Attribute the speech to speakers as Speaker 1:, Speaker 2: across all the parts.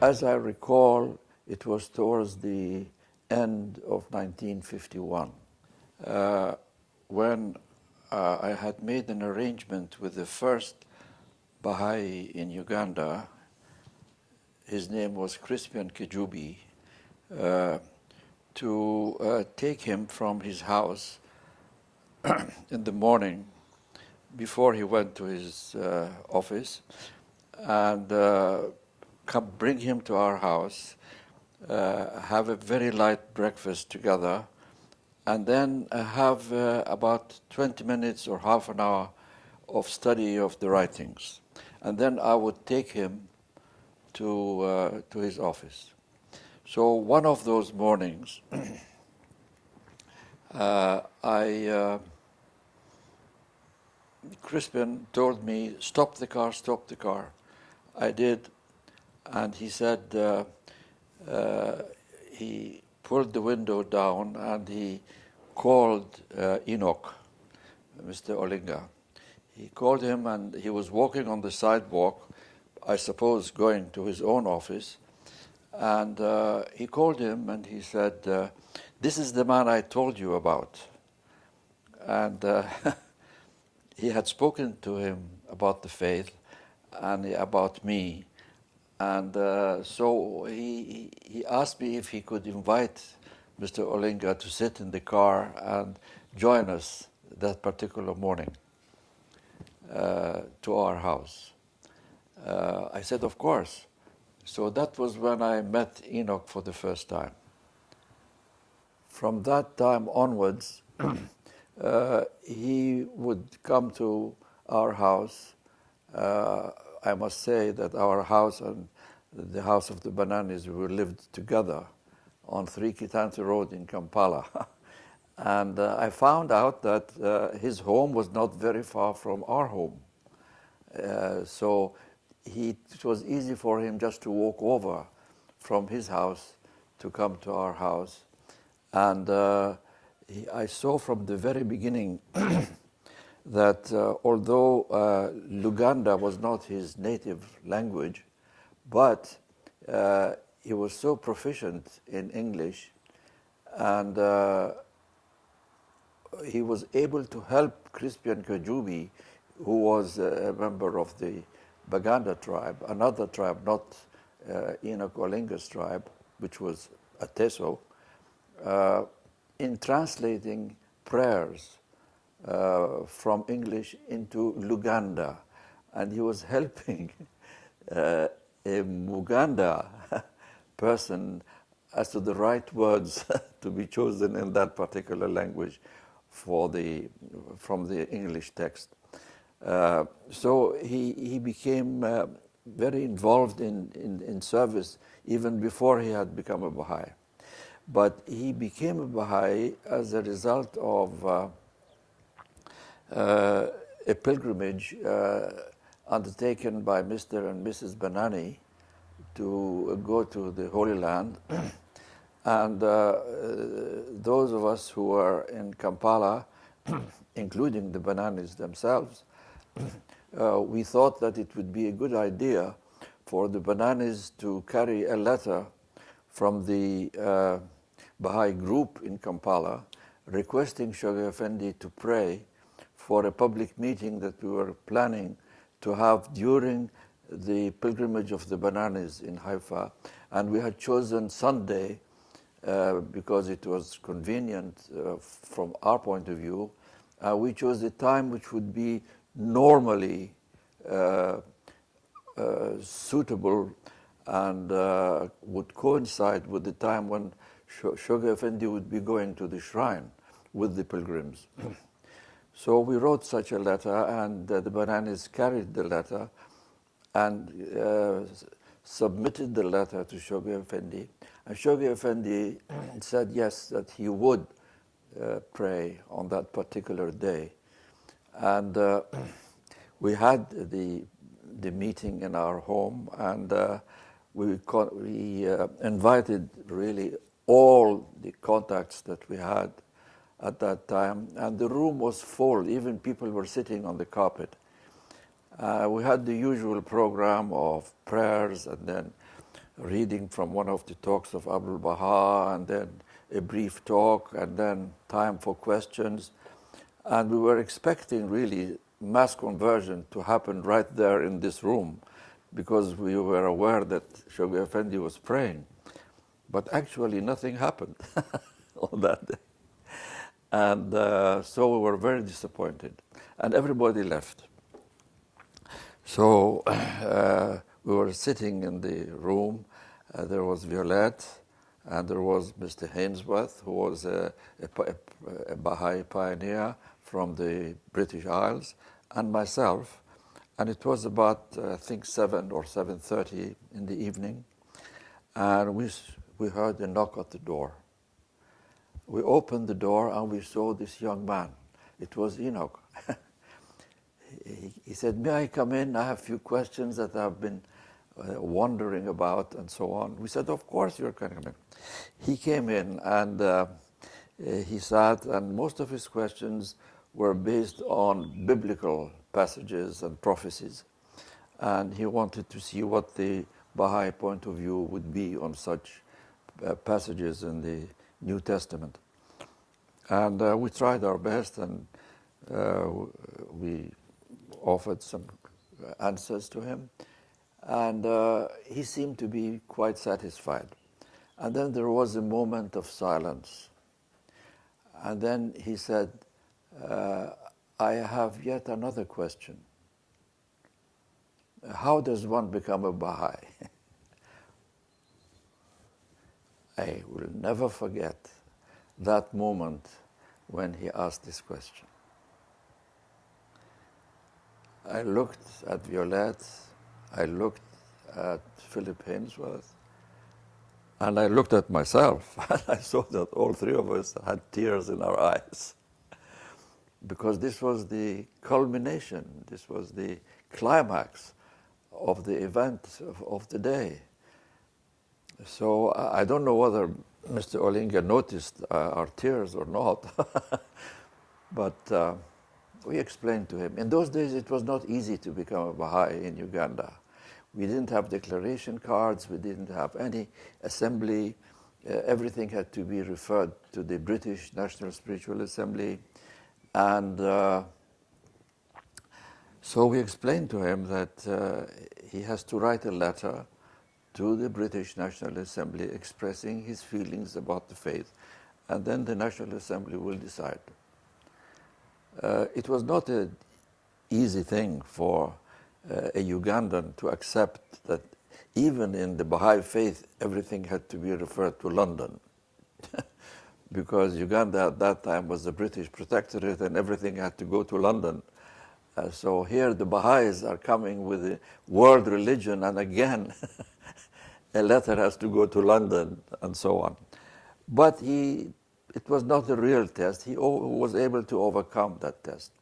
Speaker 1: As I recall, it was towards the end of 1951 when I had made an arrangement with the first Baha'i in Uganda. His name was Crispian Kejubi, to take him from his house in the morning before he went to his office and come bring him to our house, have a very light breakfast together, and then have about 20 minutes or half an hour of study of the writings. And then I would take him to his office. So one of those mornings, Crispian told me, stop the car, stop the car. I did, and he said, he pulled the window down and he called Enoch, Mr. Olinga. He called him and he was walking on the sidewalk, I suppose going to his own office, and he called him and he said, this is the man I told you about. And he had spoken to him about the faith and about me. And so he asked me if he could invite Mr. Olinga to sit in the car and join us that particular morning to our house. I said, of course. So that was when I met Enoch for the first time. From that time onwards, he would come to our house. I must say that our house and the house of the Bananis, we lived together on 3 Kitansi Road in Kampala. And I found out that his home was not very far from our home. So it was easy for him just to walk over from his house to come to our house. And I saw from the very beginning that although Luganda was not his native language, but he was so proficient in English, and he was able to help Crispian Kejubi, who was a member of the Baganda tribe, another tribe, not Enoch Olinga's tribe, which was Ateso, in translating prayers from English into Luganda. And he was helping a Muganda person as to the right words to be chosen in that particular language from the English text. So he became very involved in service even before he had become a Baha'i. But he became a Baha'i as a result of a pilgrimage undertaken by Mr. and Mrs. Banani to go to the Holy Land. And those of us who were in Kampala, including the Bananis themselves, we thought that it would be a good idea for the Bananis to carry a letter from the Baha'i group in Kampala requesting Shoghi Effendi to pray for a public meeting that we were planning to have during the pilgrimage of the Bananis in Haifa. And we had chosen Sunday because it was convenient from our point of view. We chose a time which would be normally suitable and would coincide with the time when Shoghi Effendi would be going to the shrine with the pilgrims. So we wrote such a letter, and the Bananis carried the letter and submitted the letter to Shoghi Effendi. And Shoghi Effendi said yes, that he would pray on that particular day. And we had the meeting in our home, and we invited really all the contacts that we had at that time, and the room was full. Even people were sitting on the carpet. We had the usual program of prayers and then reading from one of the talks of Abdul Baha, and then a brief talk, and then time for questions. And we were expecting really mass conversion to happen right there in this room, because we were aware that Shoghi Effendi was praying. But actually nothing happened on that day. And so we were very disappointed. And everybody left. So we were sitting in the room. There was Violette, and there was Mr. Hainsworth, who was a Baha'i pioneer from the British Isles, and myself. And it was about, I think, 7 or 7:30 in the evening. And we heard a knock at the door. We opened the door and we saw this young man. It was Enoch. He said, "May I come in? I have a few questions that I've been wondering about," and so on. We said, "Of course you're going to come in." He came in and he sat, and most of his questions were based on biblical passages and prophecies. And he wanted to see what the Baha'i point of view would be on such passages in the New Testament. And we tried our best, and we offered some answers to him. And he seemed to be quite satisfied. And then there was a moment of silence. And then he said, "I have yet another question. How does one become a Baha'i?" I will never forget that moment when he asked this question. I looked at Violette, I looked at Philip Hainsworth, and I looked at myself, and I saw that all three of us had tears in our eyes. Because this was the culmination, this was the climax of the event of the day. So I don't know whether Mr. Olinga noticed our tears or not, but we explained to him. In those days, it was not easy to become a Baha'i in Uganda. We didn't have declaration cards, we didn't have any assembly. Everything had to be referred to the British National Spiritual Assembly. And so we explained to him that he has to write a letter to the British National Assembly expressing his feelings about the faith, and then the National Assembly will decide. It was not an easy thing for a Ugandan to accept that even in the Baha'i faith, everything had to be referred to London. Because Uganda at that time was a British protectorate and everything had to go to London. So here the Baha'is are coming with the world religion, and again, a letter has to go to London and so on. But it was not a real test. He was able to overcome that test.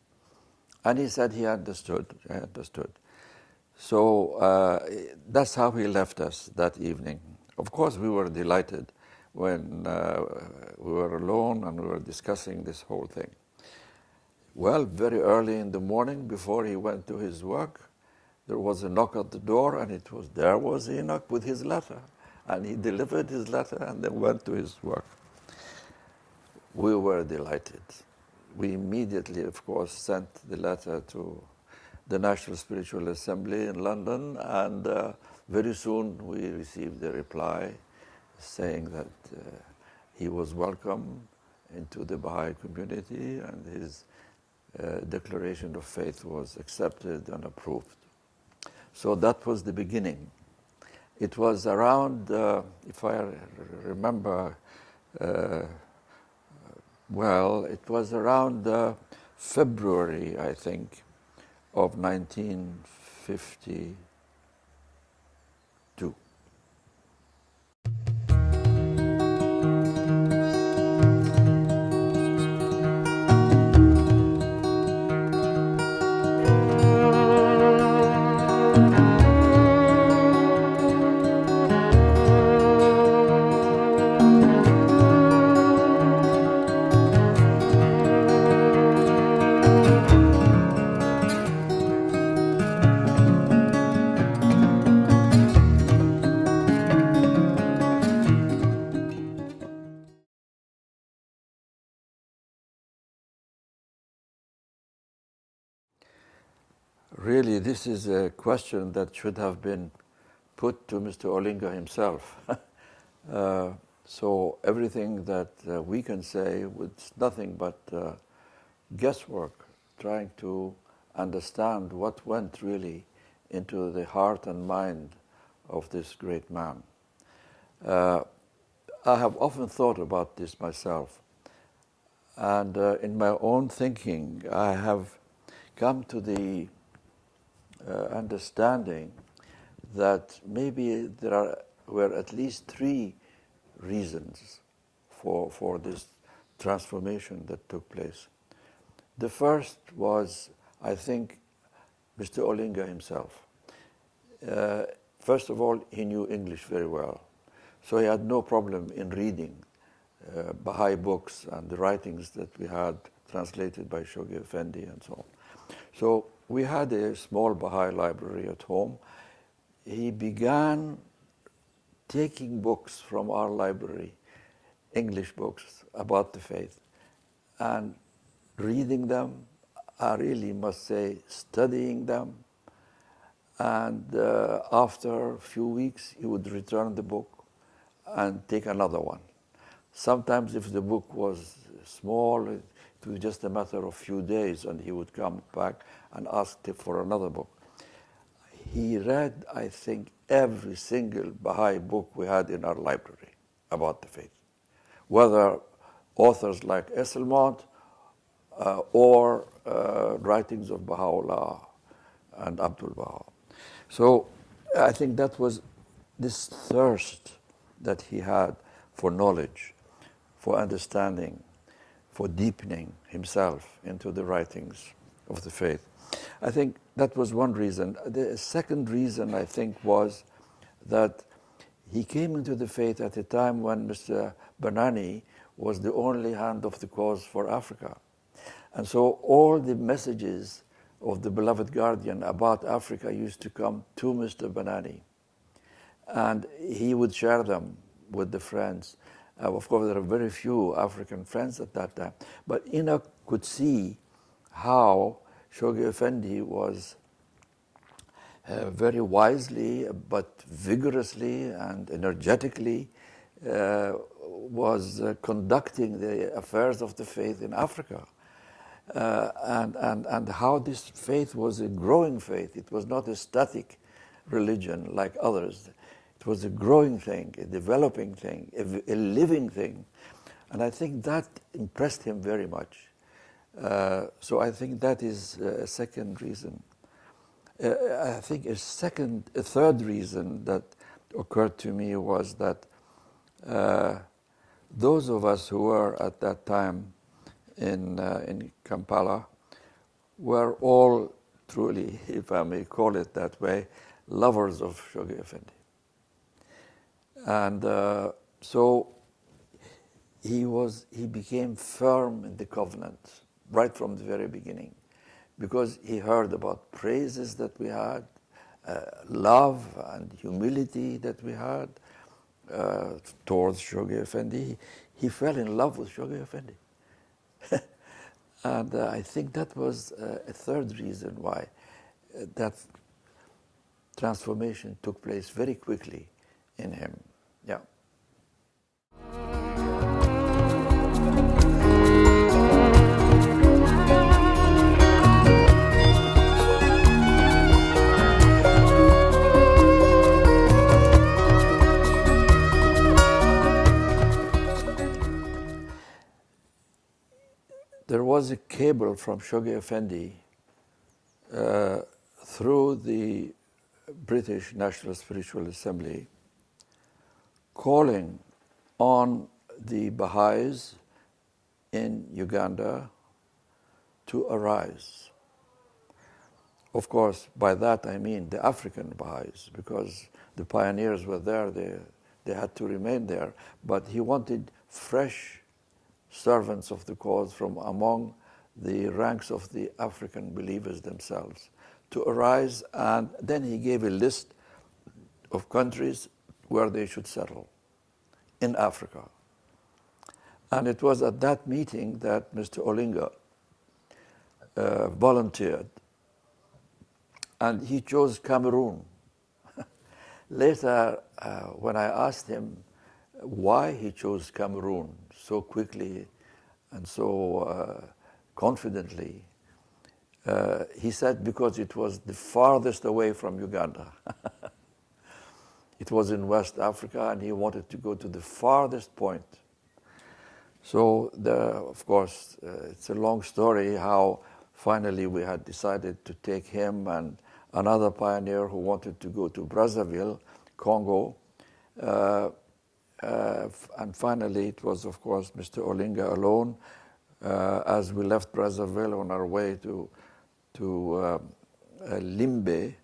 Speaker 1: And he said he understood. I understood. So that's how he left us that evening. Of course, we were delighted when we were alone and we were discussing this whole thing. Well, very early in the morning, before he went to his work, there was a knock at the door, and there was Enoch with his letter. And he delivered his letter and then went to his work. We were delighted. We immediately, of course, sent the letter to the National Spiritual Assembly in London, and very soon we received a reply saying that he was welcome into the Baha'i community, and his declaration of faith was accepted and approved. So that was the beginning. It was around, if I remember well, it was around February, I think, of 1952. Really, this is a question that should have been put to Mr. Olinga himself. So everything that we can say was nothing but guesswork, trying to understand what went really into the heart and mind of this great man. I have often thought about this myself, and in my own thinking, I have come to the understanding that maybe were at least three reasons for this transformation that took place. The first was, I think, Mr. Olinga himself. First of all, he knew English very well, so he had no problem in reading Baha'i books and the writings that we had translated by Shoghi Effendi and so on. So we had a small Baha'i library at home. He began taking books from our library, English books about the faith, and reading them, I really must say, studying them. And after a few weeks, he would return the book and take another one. Sometimes if the book was small, it was just a matter of a few days, and he would come back and ask for another book. He read, I think, every single Baha'i book we had in our library about the faith, whether authors like Esselmont or writings of Baha'u'llah and Abdul Baha. So I think that was this thirst that he had for knowledge, for understanding, for deepening himself into the writings of the faith. I think that was one reason. The second reason, I think, was that he came into the faith at a time when Mr. Banani was the only hand of the cause for Africa. And so all the messages of the beloved guardian about Africa used to come to Mr. Banani. And he would share them with the friends. Of course, there are very few African friends at that time. But Enoch could see how Shoghi Effendi was very wisely but vigorously and energetically was conducting the affairs of the faith in Africa. And how this faith was a growing faith. It was not a static religion like others. It was a growing thing, a developing thing, a living thing. And I think that impressed him very much. So I think that is a second reason. I think a third reason that occurred to me was that those of us who were at that time in Kampala were all truly, if I may call it that way, lovers of Shoghi Effendi. And so he became firm in the covenant right from the very beginning, because he heard about praises that we had, love and humility that we had towards Shoghi Effendi. He fell in love with Shoghi Effendi. And I think that was a third reason why that transformation took place very quickly in him. Yeah. There was a cable from Shoghi Effendi through the British National Spiritual Assembly calling on the Baha'is in Uganda to arise. Of course, by that I mean the African Baha'is, because the pioneers were there, they had to remain there. But he wanted fresh servants of the cause from among the ranks of the African believers themselves to arise, and then he gave a list of countries where they should settle in Africa. And it was at that meeting that Mr. Olinga volunteered and he chose Cameroon. Later, when I asked him why he chose Cameroon so quickly and so confidently, he said because it was the farthest away from Uganda. It was in West Africa, and he wanted to go to the farthest point. So, of course, it's a long story how finally we had decided to take him and another pioneer who wanted to go to Brazzaville, Congo. And finally, it was, of course, Mr. Olinga alone. As we left Brazzaville on our way to Limbe,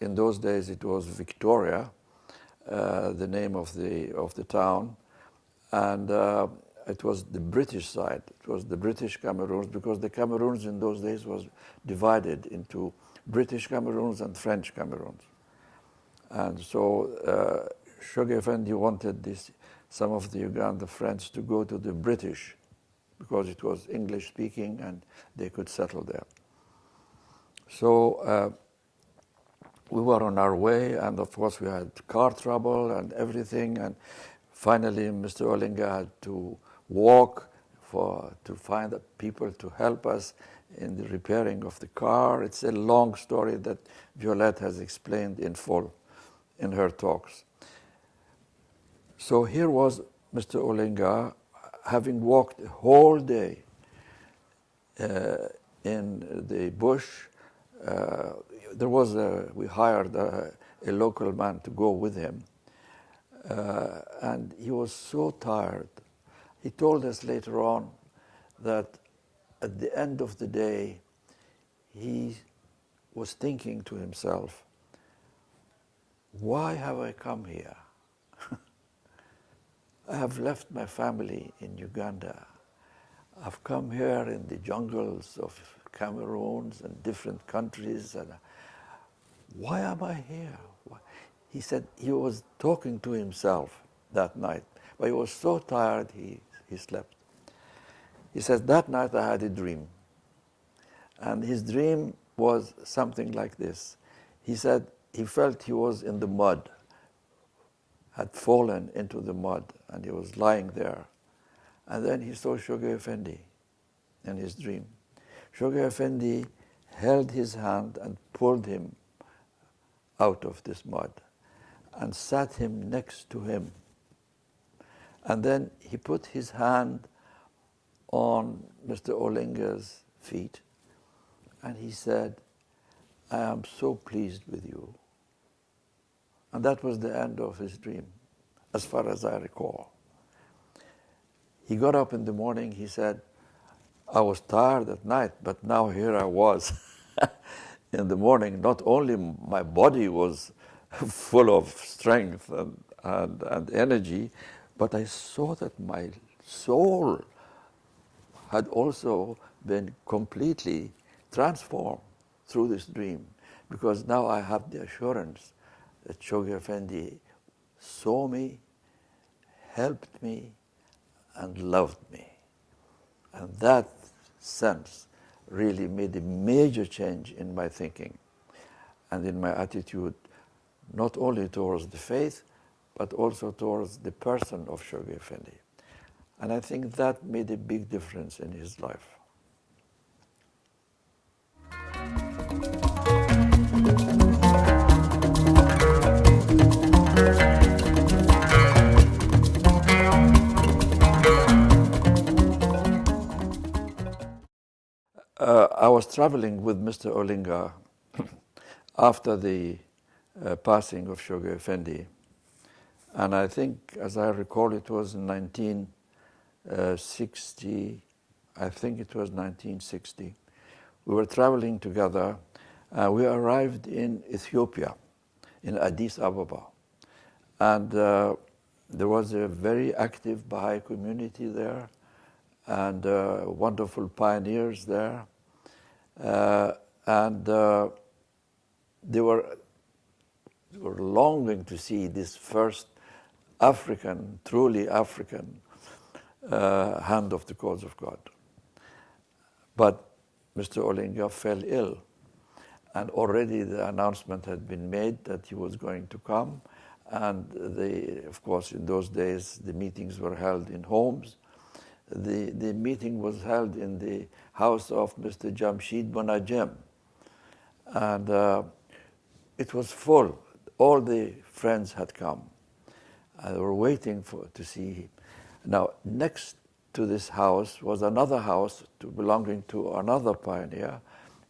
Speaker 1: in those days it was Victoria, the name of the town, and it was the British side. It was the British Cameroons, because the Cameroons in those days was divided into British Cameroons and French Cameroons. And so Shoghi Effendi wanted some of the Uganda Friends to go to the British, because it was English speaking and they could settle there. So we were on our way, and of course we had car trouble and everything, and finally Mr. Olinga had to walk to find people to help us in the repairing of the car. It's a long story that Violette has explained in full in her talks. So here was Mr. Olinga, having walked a whole day in the bush. We hired a local man to go with him, and he was so tired. He told us later on that at the end of the day, he was thinking to himself, why have I come here? I have left my family in Uganda. I've come here in the jungles of Cameroon and different countries, and why am I here? He said he was talking to himself that night, but he was so tired he slept. He says, that night I had a dream, and his dream was something like this. He said he felt he was in the mud, had fallen into the mud, and he was lying there. And then he saw Shoghi Effendi in his dream. Shoghi Effendi held his hand and pulled him out of this mud and sat him next to him. And then he put his hand on Mr. Olinga's feet, and he said, I am so pleased with you. And that was the end of his dream, as far as I recall. He got up in the morning, he said, I was tired at night, but now here I was in the morning. Not only my body was full of strength and energy, but I saw that my soul had also been completely transformed through this dream, because now I have the assurance that Shoghi Effendi saw me, helped me, and loved me. And that sense really made a major change in my thinking and in my attitude, not only towards the faith, but also towards the person of Shoghi Effendi. And I think that made a big difference in his life. I was traveling with Mr. Olinga after the passing of Shoghi Effendi, and I think, as I recall, it was in 1960. I think it was 1960. We were traveling together. We arrived in Ethiopia, in Addis Ababa, and there was a very active Baha'i community there, and wonderful pioneers there. And they were longing to see this first African, truly African hand of the cause of God. But Mr. Olinga fell ill, and already the announcement had been made that he was going to come. And of course, in those days, the meetings were held in homes. The meeting was held in the house of Mr. Jamshid Monajem. And it was full. All the friends had come. And they were waiting to see him. Now, next to this house was another house belonging to another pioneer.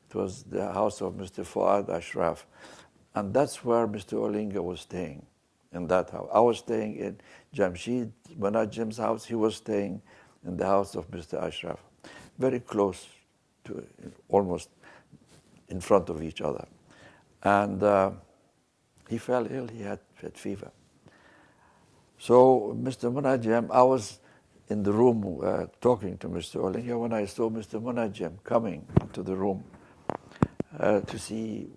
Speaker 1: It was the house of Mr. Fuad Ashraf. And that's where Mr. Olinga was staying, in that house. I was staying in Jamshid Monajem's house. He was staying in the house of Mr. Ashraf, very close to, almost in front of each other. And he fell ill. He had fever. So Mr. Monajem, I was in the room talking to Mr. Olinga when I saw Mr. Monajem coming to the room to see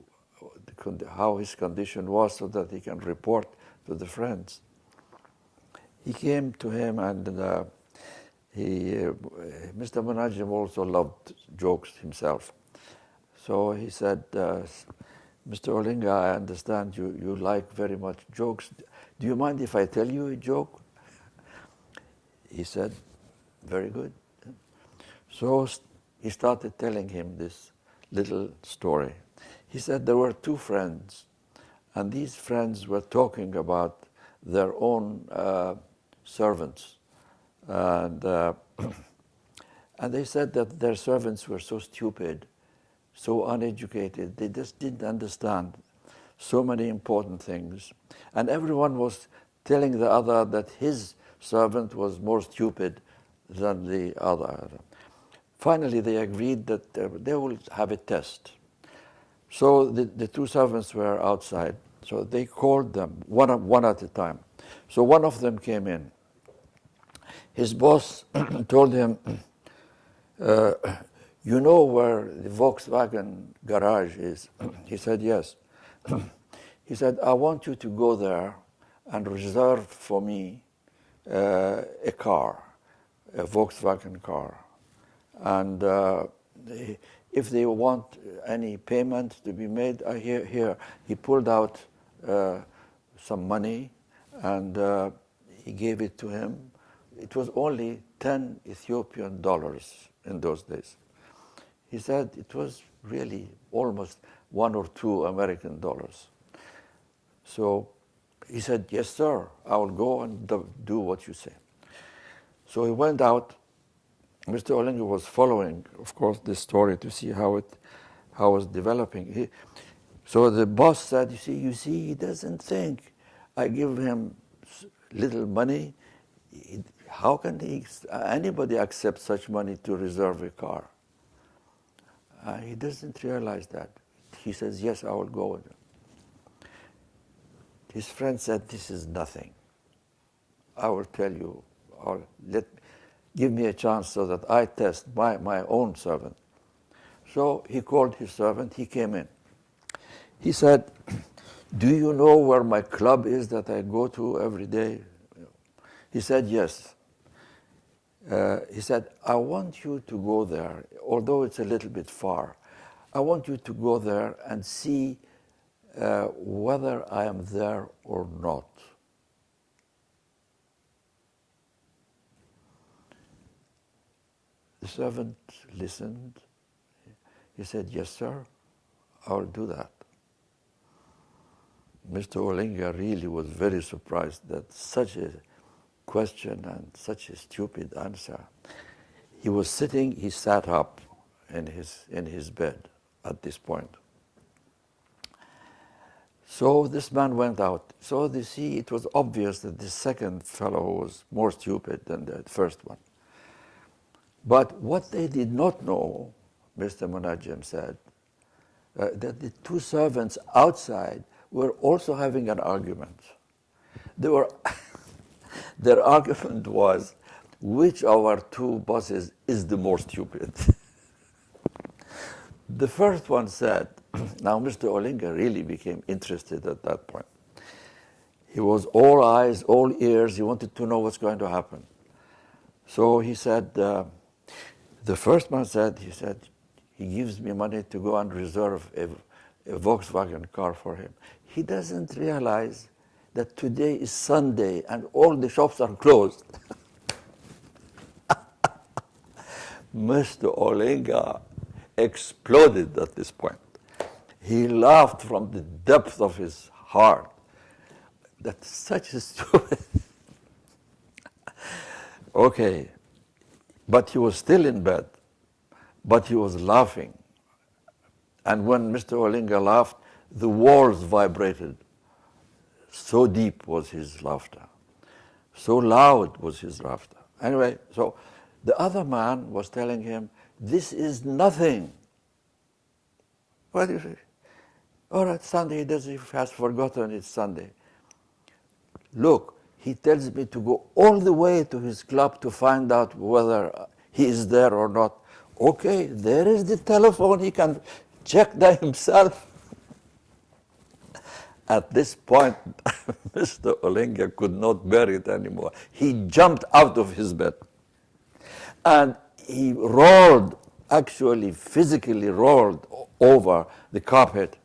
Speaker 1: how his condition was so that he can report to the friends. He came to him and Mr. Monajem also loved jokes himself. So he said, Mr. Olinga, I understand you like very much jokes. Do you mind if I tell you a joke? He said, very good. So he started telling him this little story. He said there were two friends, and these friends were talking about their own servants. And they said that their servants were so stupid, so uneducated, they just didn't understand so many important things. And everyone was telling the other that his servant was more stupid than the other. Finally, they agreed that they will have a test. So the two servants were outside. So they called them one at a time. So one of them came in. His boss told him, you know where the Volkswagen garage is? He said, yes. He said, I want you to go there and reserve for me a car, a Volkswagen car. And if they want any payment to be made, here. He pulled out some money and he gave it to him. It was only 10 Ethiopian dollars in those days. He said it was really almost 1 or 2 American dollars. So he said, yes, sir, I will go and do what you say. So he went out. Mr. Olinga was following, of course, this story to see how it was developing. So the boss said, you see, he doesn't think. I give him little money. How can anybody accept such money to reserve a car? He doesn't realize that. He says, yes, I will go with him. His friend said, this is nothing. I will tell you, give me a chance so that I test my own servant. So he called his servant, he came in. He said, do you know where my club is that I go to every day? He said, yes. He said, I want you to go there, although it's a little bit far. I want you to go there and see whether I am there or not. The servant listened. He said, yes, sir, I will do that. Mr. Olinga really was very surprised that such a question and such a stupid answer. He was sitting, he sat up in his bed at this point. So this man went out. So you see, it was obvious that the second fellow was more stupid than the first one. But what they did not know, Mr. Monajem said, that the two servants outside were also having an argument. Their argument was, which of our two bosses is the more stupid? The first one said, now Mr. Olinga really became interested at that point. He was all eyes, all ears. He wanted to know what's going to happen. So he said, the first man said, he gives me money to go and reserve a Volkswagen car for him. He doesn't realize that today is Sunday and all the shops are closed. Mr. Olinga exploded at this point. He laughed from the depth of his heart. That's such a story. Okay, but he was still in bed, but he was laughing. And when Mr. Olinga laughed, the walls vibrated. So deep was his laughter. So loud was his laughter. Anyway, so the other man was telling him, this is nothing. What do you say? All right, Sunday, he has forgotten it's Sunday. Look, he tells me to go all the way to his club to find out whether he is there or not. Okay, there is the telephone, he can check that himself. At this point, Mr. Olinga could not bear it anymore. He jumped out of his bed. And he rolled, actually physically rolled over the carpet,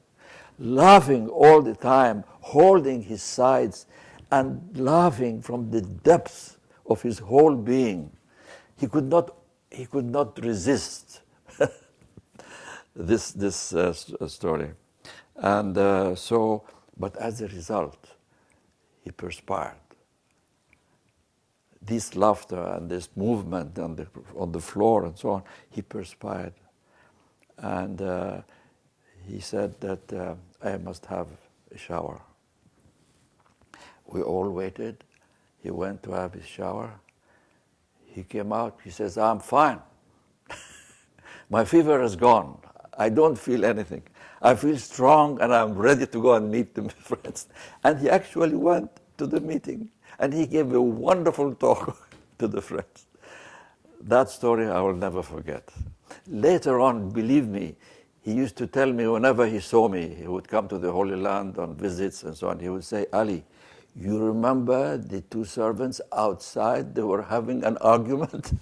Speaker 1: laughing all the time, holding his sides and laughing from the depths of his whole being. He could not resist this story. And but as a result, he perspired. This laughter and this movement on the floor and so on, he perspired. And he said that I must have a shower. We all waited. He went to have his shower. He came out. He says, I'm fine. My fever is gone. I don't feel anything. I feel strong and I'm ready to go and meet the friends. And he actually went to the meeting and he gave a wonderful talk to the friends. That story I will never forget. Later on, believe me, he used to tell me whenever he saw me, he would come to the Holy Land on visits and so on, he would say, Ali, you remember the two servants outside, they were having an argument?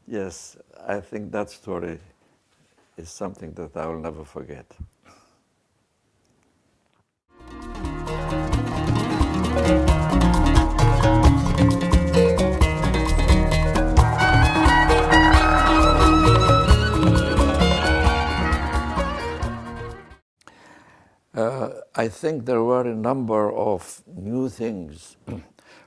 Speaker 1: Yes, I think that story is something that I will never forget. I think there were a number of new things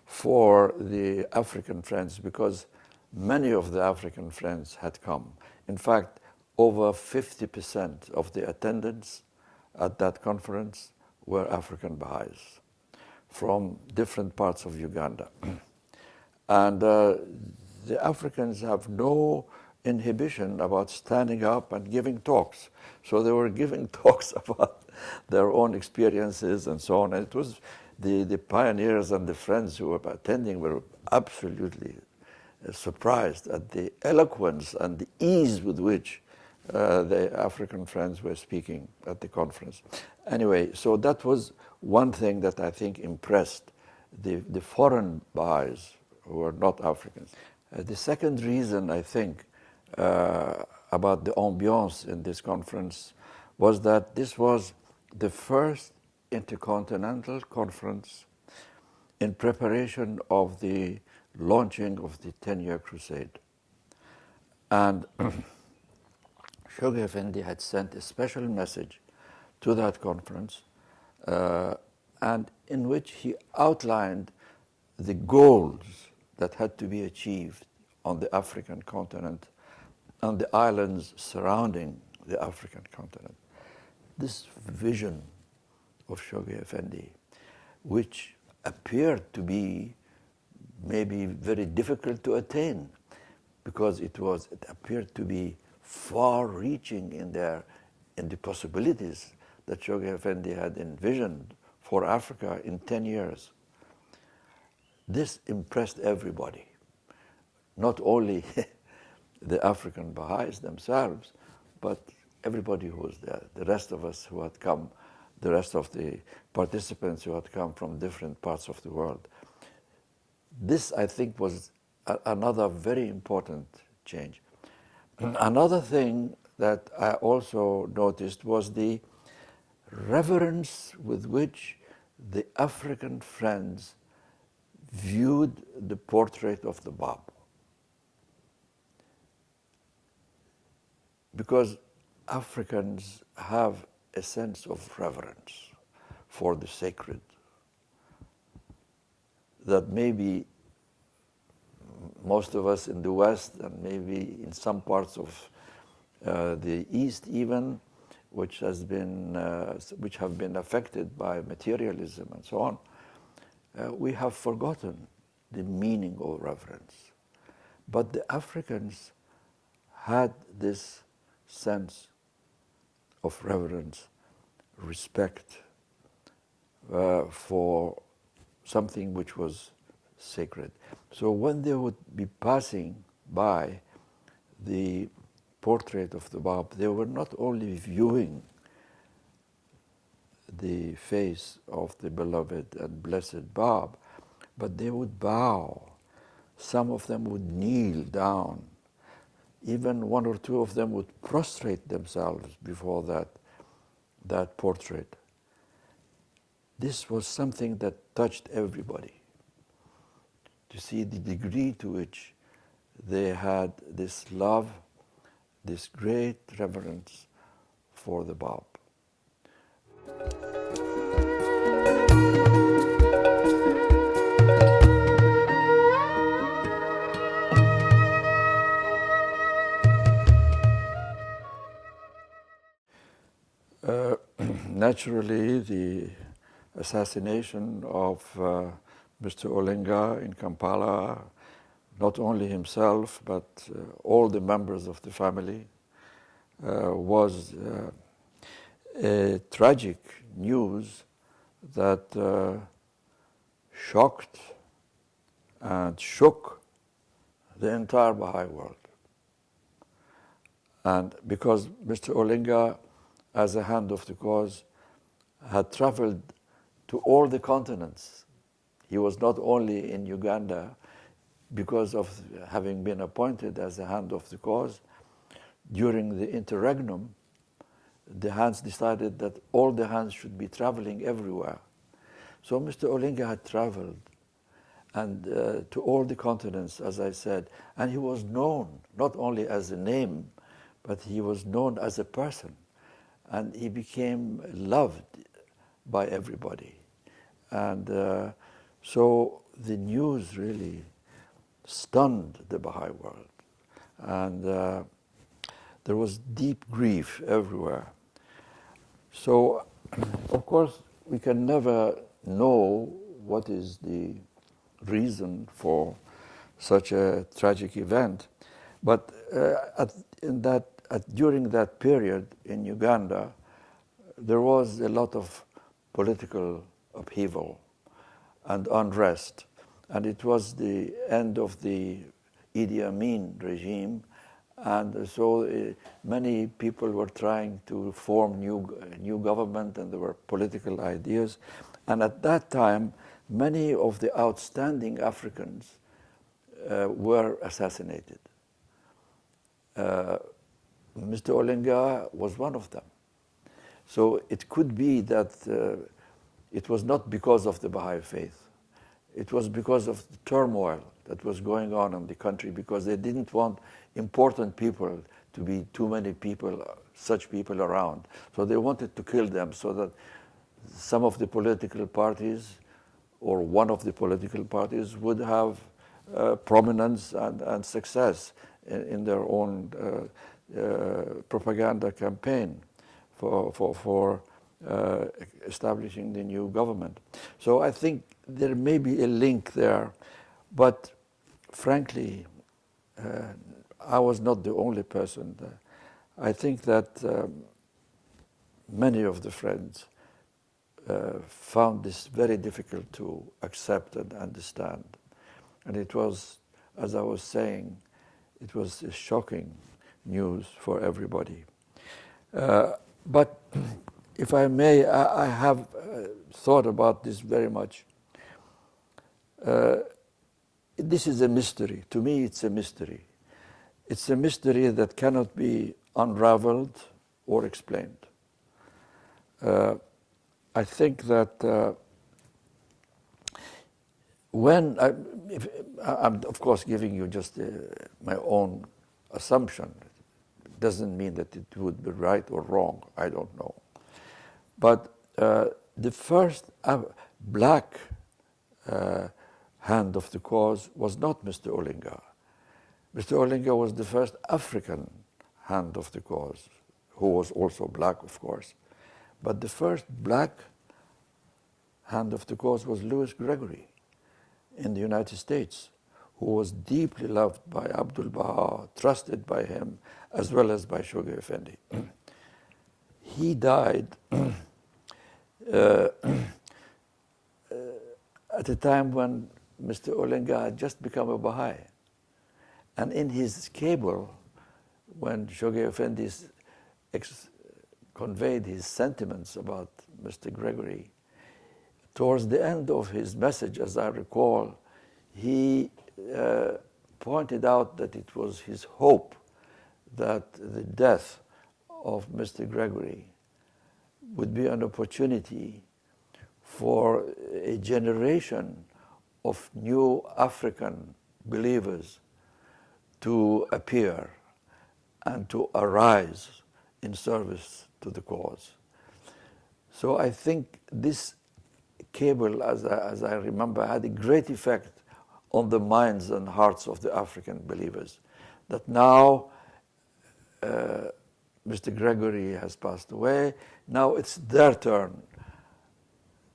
Speaker 1: for the African friends because many of the African friends had come. In fact, over 50% of the attendants at that conference were African Baha'is from different parts of Uganda. And the Africans have no inhibition about standing up and giving talks. So they were giving talks about their own experiences and so on. And it was the pioneers and the friends who were attending were absolutely surprised at the eloquence and the ease with which the African friends were speaking at the conference. Anyway, so that was one thing that I think impressed the foreign Baha'is who were not Africans. The second reason, I think, about the ambiance in this conference was that this was the first intercontinental conference in preparation of the launching of the 10-year crusade. And Shoghi Effendi had sent a special message to that conference and in which he outlined the goals that had to be achieved on the African continent and the islands surrounding the African continent. This vision of Shoghi Effendi, which appeared to be maybe very difficult to attain because it appeared to be far-reaching in the possibilities that Shoghi Effendi had envisioned for Africa in 10 years. This impressed everybody, not only the African Baha'is themselves, but everybody who was there, the rest of us who had come, the rest of the participants who had come from different parts of the world. This, I think, was another very important change. Another thing that I also noticed was the reverence with which the African friends viewed the portrait of the Bab. Because Africans have a sense of reverence for the sacred that maybe most of us in the West and maybe in some parts of the East even, which have been affected by materialism and so on, we have forgotten the meaning of reverence. But the Africans had this sense of reverence, respect for something which was sacred. So when they would be passing by the portrait of the Bab, they were not only viewing the face of the beloved and blessed Bab, but they would bow. Some of them would kneel down. Even one or two of them would prostrate themselves before that portrait. This was something that touched everybody, to see the degree to which they had this love, this great reverence for the Bab. Naturally, the assassination of Mr. Olinga in Kampala, not only himself, but all the members of the family, was a tragic news that shocked and shook the entire Baha'i world. And because Mr. Olinga, as a hand of the cause, had traveled to all the continents. He was not only in Uganda because of having been appointed as a hand of the cause. During the interregnum, the hands decided that all the hands should be traveling everywhere. So Mr. Olinga had traveled and to all the continents, as I said, and he was known not only as a name, but he was known as a person. And he became loved by everybody. And so the news really stunned the Baha'i world. And there was deep grief everywhere. So, of course, we can never know what is the reason for such a tragic event. But during that period in Uganda, there was a lot of political upheaval and unrest. And it was the end of the Idi Amin regime. And so many people were trying to form new government, and there were political ideas. And at that time, many of the outstanding Africans were assassinated. Mr. Olinga was one of them. So it could be that it was not because of the Baha'i faith. It was because of the turmoil that was going on in the country, because they didn't want important people to be too many people, such people around. So they wanted to kill them so that some of the political parties or one of the political parties would have prominence and success in their own propaganda campaign for establishing the new government. So I think there may be a link there, but frankly, I was not the only person. I think that many of the friends found this very difficult to accept and understand. And it was, as I was saying, it was a shocking news for everybody. But if I may, I have thought about this very much. This is a mystery. To me, it's a mystery. It's a mystery that cannot be unraveled or explained. I think that I'm of course giving you just my own assumption. It doesn't mean that it would be right or wrong. I don't know. But the first black hand of the cause was not Mr. Olinga. Mr. Olinga was the first African hand of the cause, who was also black, of course. But the first black hand of the cause was Louis Gregory in the United States, who was deeply loved by Abdul Baha, trusted by him, as well as by Shoghi Effendi. He died at a time when Mr. Olinga had just become a Baha'i. And in his cable, when Shoghi Effendi conveyed his sentiments about Mr. Gregory, towards the end of his message, as I recall, he pointed out that it was his hope that the death of Mr. Gregory would be an opportunity for a generation of new African believers to appear and to arise in service to the cause. So I think this cable, as I remember, had a great effect on the minds and hearts of the African believers. That now Mr. Gregory has passed away, now it's their turn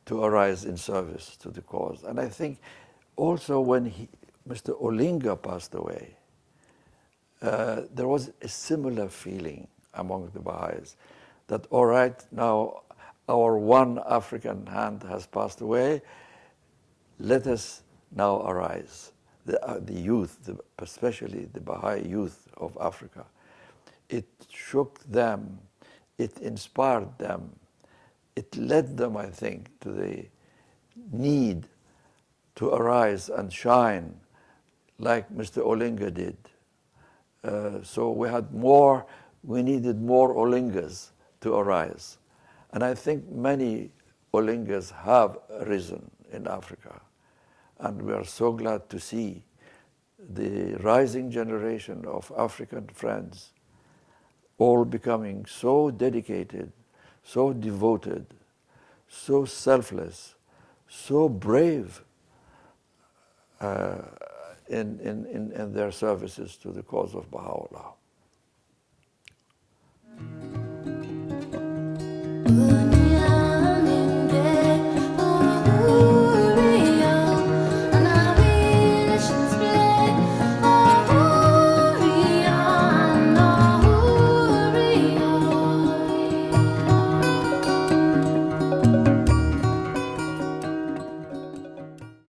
Speaker 1: to arise in service to the cause. And I think also when Mr. Olinga passed away, there was a similar feeling among the Baha'is that, all right, now our one African hand has passed away, let us now arise. The youth, especially the Baha'i youth of Africa, it shook them, it inspired them, it led them, I think, to the need to arise and shine like Mr. Olinga did. So we needed more Olingas to arise. And I think many Olingas have risen in Africa. And we are so glad to see the rising generation of African friends all becoming so dedicated, so devoted, so selfless, so brave in their services to the cause of Baha'u'llah.